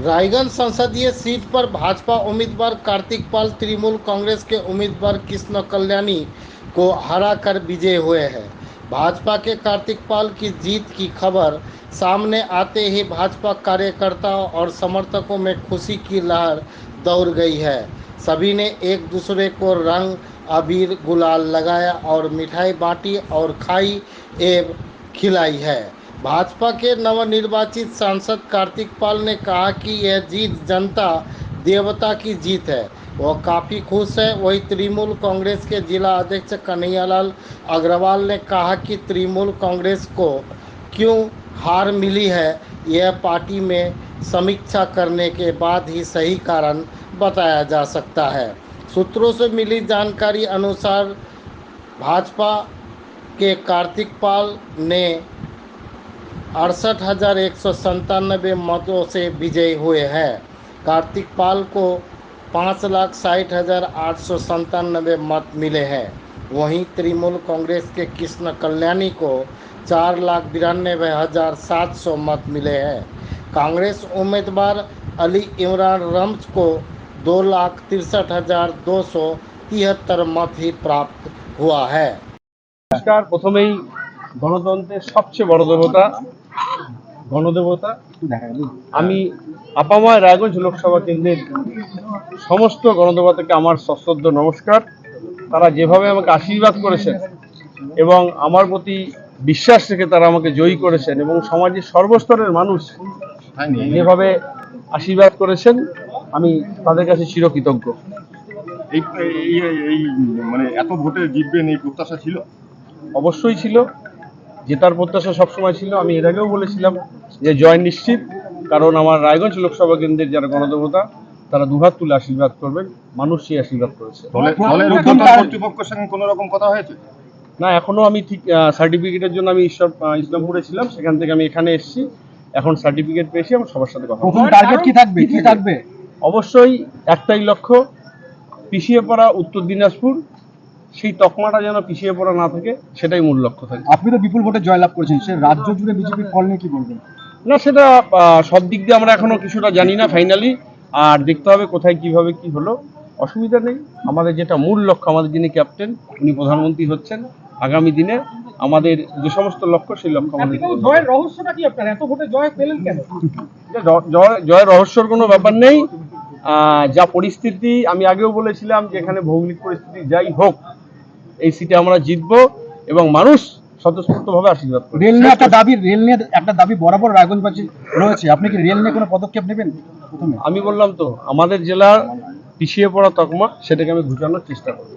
रायगंज संसदीय सीट पर भाजपा उम्मीदवार कार्तिक पाल तृणमूल कांग्रेस के उम्मीदवार कृष्ण कल्याणी को हराकर विजयी हुए हैं। भाजपा के कार्तिक पाल की जीत की खबर सामने आते ही भाजपा कार्यकर्ताओं और समर्थकों में खुशी की लहर दौड़ गई है। सभी ने एक दूसरे को रंग अबीर गुलाल लगाया और मिठाई बांटी और खाई एवं खिलाई है। भाजपा के नवनिर्वाचित सांसद कार्तिक पाल ने कहा कि यह जीत जनता देवता की जीत है। वह काफ़ी खुश है। वहीं तृणमूल कांग्रेस के जिला अध्यक्ष कन्हैयालाल अग्रवाल ने कहा कि तृणमूल कांग्रेस को क्यों हार मिली है, यह पार्टी में समीक्षा करने के बाद ही सही कारण बताया जा सकता है। सूत्रों से मिली जानकारी अनुसार भाजपा के कार्तिक पाल ने 68,197 मतों से विजयी हुए हैं। कार्तिक पाल को 5,60,897 मत मिले हैं। वहीं तृणमूल कांग्रेस के कृष्ण कल्याणी को 4,92,700 मत मिले हैं। कांग्रेस उम्मीदवार अली इमरान रम्ज को 2,63,273 मत ही प्राप्त हुआ है। नमस्कार। प्रथमेই গণতন্ত্রের সবচেয়ে বড় দেবতা গণদেবতা আমি আপাময় রায়গঞ্জ লোকসভা কেন্দ্রের সমস্ত গণদেবতাকে আমার সশ্রদ্ধ নমস্কার। তারা যেভাবে আমাকে আশীর্বাদ করেছেন এবং আমার প্রতি বিশ্বাস রেখে তারা আমাকে জয়ী করেছেন এবং সমাজের সর্বস্তরের মানুষ যেভাবে আশীর্বাদ করেছেন আমি তাদের কাছে চিরকৃতজ্ঞ। এই মানে এত ভোটে জিতবেন এই প্রত্যাশা ছিল? অবশ্যই ছিল, জেতার প্রত্যাশা সবসময় ছিল। আমি এর আগেও বলেছিলাম যে জয় নিশ্চিত, কারণ আমার রায়গঞ্জ লোকসভা কেন্দ্রের যারা গণদেবতা তারা দুহাত তুলে আশীর্বাদ করবেন, মানুষ সেই আশীর্বাদ করেছে। কর্তৃপক্ষের সঙ্গে কোনো রকম কথা হয়েছে না? এখনো আমি ঠিক সার্টিফিকেটের জন্য আমি ইসলামপুরে ছিলাম, সেখান থেকে আমি এখানে এসেছি। এখন সার্টিফিকেট পেয়েছি, আমার সবার সাথে কথা। প্রথম টার্গেট কি থাকবে? কি থাকবে? অবশ্যই একটাই লক্ষ্য, পিছিয়ে পড়া উত্তর দিনাজপুর সেই তকমাটা যেন পিছিয়ে পড়া না থাকে, সেটাই মূল লক্ষ্য থাকে। আপনি তো বিপুল ভোটে জয়লাভ করেছেন, সে রাজ্য জুড়ে বিজেপির ফল নিয়ে কি বলবেন? না, সেটা সব দিক দিয়ে আমরা এখনো কিছুটা জানি না ফাইনালি, আর দেখতে হবে কোথায় কিভাবে কি হলো। অসুবিধা নেই, আমাদের যেটা মূল লক্ষ্য, আমাদের যিনি ক্যাপ্টেন উনি প্রধানমন্ত্রী হচ্ছেন, আগামী দিনে আমাদের যে সমস্ত লক্ষ্য সেই লক্ষ্য আমাদের। জয়ের রহস্যটা কি? আপনার এত ভোটে জয় পেলেন কেন? জয়ের রহস্যর কোনো ব্যাপার নেই। যা পরিস্থিতি, আমি আগেও বলেছিলাম যে এখানে ভৌগোলিক পরিস্থিতি যাই হোক এই সিটে আমরা জিতবো এবং মানুষ স্বতঃস্ফূর্তভাবে আশীর্বাদ করবে। রেল নিয়ে একটা দাবি বরাবর রায়গঞ্জবাসী রয়েছে, আপনি কি রেল নিয়ে কোনো পদক্ষেপ নেবেন? আমি বললাম তো, আমাদের জেলার পিছিয়ে পড়া তকমা সেটাকে আমি ঘুচানোর চেষ্টা করবো।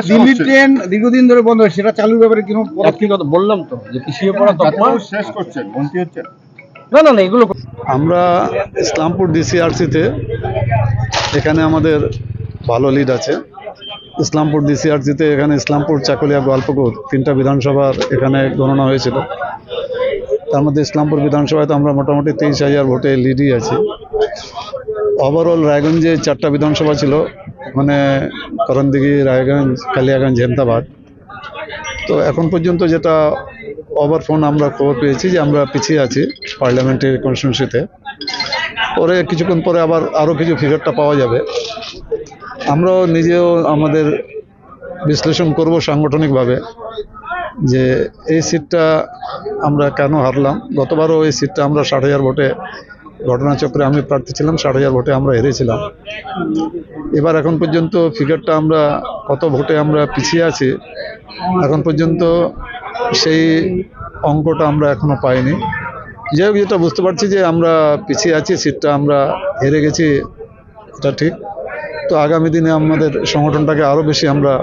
দিল্লি ট্রেন দীর্ঘদিন ধরে বন্ধ, সেটা চালুর ব্যাপারে কোনো কথা বললাম তো, যে পিছিয়ে পড়া তকমা শেষ করছেন, মন্ত্রী হচ্ছেন। না, এগুলো আমরা ইসলামপুর ডিসিআরসিতে এখানে আমাদের ভালো লিড আছে। ইসলামপুর ডিসিআরসিতে এখানে ইসলামপুর, চাকুলিয়া, গোয়ালপুকুর তিনটা বিধানসভার এখানে গণনা হয়েছিল। তার মধ্যে ইসলামপুর বিধানসভায় তো আমরা মোটামুটি 23,000 ভোটে লিডই আছি। ওভারঅল রায়গঞ্জে 4টা বিধানসভা ছিল, মানে করণদিঘি, রায়গঞ্জ, কালিয়াগঞ্জ, হেমতাবাদ। তো এখন পর্যন্ত যেটা ওভার ফোন আমরা খবর পেয়েছি যে আমরা পিছিয়ে আছি পার্লামেন্টারি কনস্টিটিউয়েন্সিতে। পরে কিছুক্ষণ পরে আবার আরও কিছু ফিগারটা পাওয়া যাবে। আমরাও নিজেও আমাদের বিশ্লেষণ করব সাংগঠনিকভাবে যে এই সিটটা আমরা কেন হারলাম। গতবারও এই সিটটা আমরা 60,000 ভোটে, ঘটনাচক্রে আমি প্রার্থী ছিলাম, 60,000 ভোটে আমরা হেরেছিলাম। এবার এখন পর্যন্ত ফিগারটা আমরা কত ভোটে আমরা পিছিয়ে আছি এখন পর্যন্ত সেই অঙ্কটা আমরা এখনো পাইনি। যাই হোক, যেটা বুঝতে পারছি যে আমরা পিছিয়ে আছি, সিটটা আমরা হেরে গেছি, এটা ঠিক। তো আগামী দিনে আমাদের সংগঠনটাকে আরও বেশি আমরা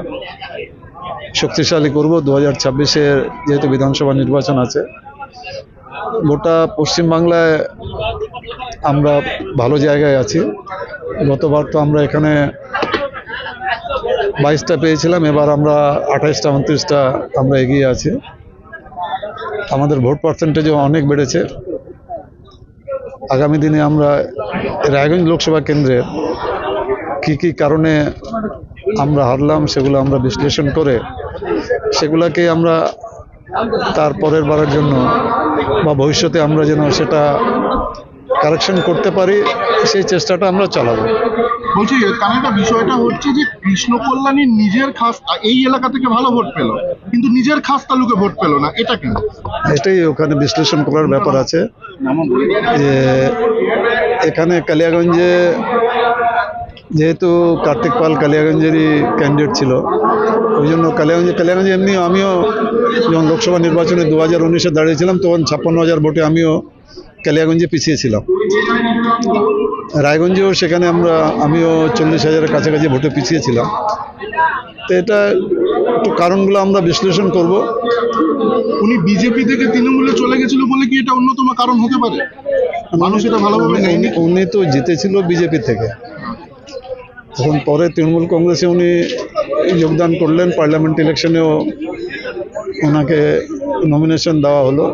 শক্তিশালী করব। 2026-এর যেহেতু বিধানসভা নির্বাচন আছে, গোটা পশ্চিমবাংলায় আমরা ভালো জায়গায় আছি। গতবার তো আমরা এখানে 22টা পেয়েছিলাম, এবার আমরা 28টা 29টা আমরা এগিয়ে আছি। আমাদের ভোট পার্সেন্টেজও অনেক বেড়েছে। আগামী দিনে আমরা রায়গঞ্জ লোকসভা কেন্দ্রে কি কি কারণে আমরা হারলাম সেগুলো আমরা বিশ্লেষণ করে সেগুলোকে আমরা তার পরের বারের জন্য বা ভবিষ্যতে আমরা যেন সেটা কারেকশন করতে পারি সেই চেষ্টাটা আমরা চালাবো। বলছি কানাডা, বিষয়টা হচ্ছে যে কৃষ্ণ কল্যাণী নিজের খাস এই এলাকা থেকে ভালো ভোট পেল, কিন্তু নিজের খাস তালুকে ভোট পেল না, এটা কেন? এটাই ওখানে বিশ্লেষণ করার ব্যাপার আছে যে এখানে কালিয়াগঞ্জে যেহেতু কার্তিক পাল কালিয়াগঞ্জেরই ক্যান্ডিডেট ছিল, ওই জন্য কালিয়াগঞ্জে এমনি আমিও যখন লোকসভা নির্বাচনে 2019-এ দাঁড়িয়েছিলাম তখন 56,000 ভোটে আমিও কালিয়াগঞ্জে পিছিয়েছিলাম। রায়গঞ্জেও সেখানে আমিও 40,000-এর কাছাকাছি ভোটে পিছিয়েছিলাম। তো এটা একটু কারণগুলো আমরা বিশ্লেষণ করব। উনি বিজেপি থেকে তৃণমূলে চলে গেছিল বলে কি এটা অন্যতম কারণ হতে পারে? মানুষ এটা ভালোভাবে নেয়নি। উনি তো জিতেছিল বিজেপি থেকে, তখন পরে তৃণমূল কংগ্রেসে উনি যোগদান করলেন, পার্লামেন্ট ইলেকশনেও ওনাকে নমিনেশন দেওয়া হলো।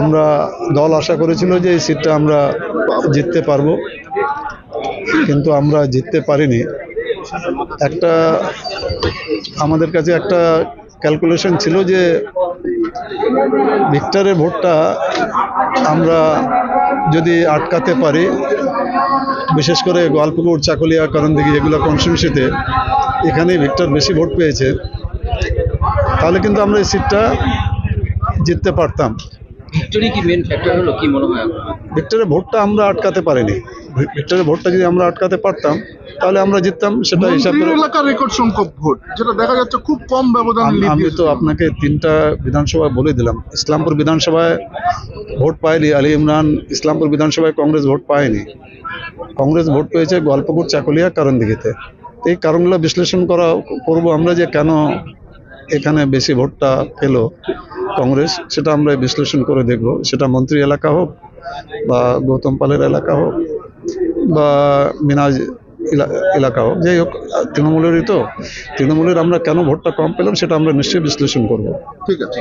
আমরা দল আশা করেছিল যে এই সিটটা আমরা জিততে পারবো, কিন্তু আমরা জিততে পারিনি। আমাদের কাছে একটা ক্যালকুলেশন ছিল যে ভিক্টরের ভোটটা আমরা যদি আটকাতে পারি, বিশেষ করে গোয়ালপুকুর, চাকুলিয়া, করণদিঘি এগুলো কনস্টিটিউয়েন্সিতে এখানেই ভিক্টর বেশি ভোট পেয়েছে, তাহলে কিন্তু আমরা এই সিটটা জিততে পারতাম। ভিক্টরি কি মেন ফ্যাক্টর হলো, কি মনে হয়? ভিক্টরের ভোটটা আমরা আটকাতে পারিনি। ভিক্টরের ভোটটা যদি আমরা আটকাতে পারতাম তাহলে আমরা জিততাম, সেটা হিসাব করে। এলাকার রেকর্ড সংখ্যক ভোট যেটা দেখা যাচ্ছে খুব কম ব্যবধান। আমি তো আপনাকে 3টা বিধানসভায় বলে দিলাম। ইসলামপুর বিধানসভায় ভোট পায়নি আলী ইমরান, ইসলামপুর বিধানসভায় কংগ্রেস ভোট পায়নি। কংগ্রেস ভোট পেয়েছে গোয়ালপুকুর, চাকুলিয়া, করণদিঘিতে। এই কারণগুলো বিশ্লেষণ করব আমরা যে কেন এখানে বেশি ভোটটা পেল কংগ্রেস, সেটা আমরা বিশ্লেষণ করে দেখব। সেটা মন্ত্রী এলাকা হোক বা গৌতম পালের এলাকা হোক বা মিনাজ এলাকা হোক, যাই হোক তৃণমূলেরই তো। তৃণমূলের আমরা কেন ভোটটা কম পেলাম সেটা আমরা নিশ্চয়ই বিশ্লেষণ করব। ঠিক আছে।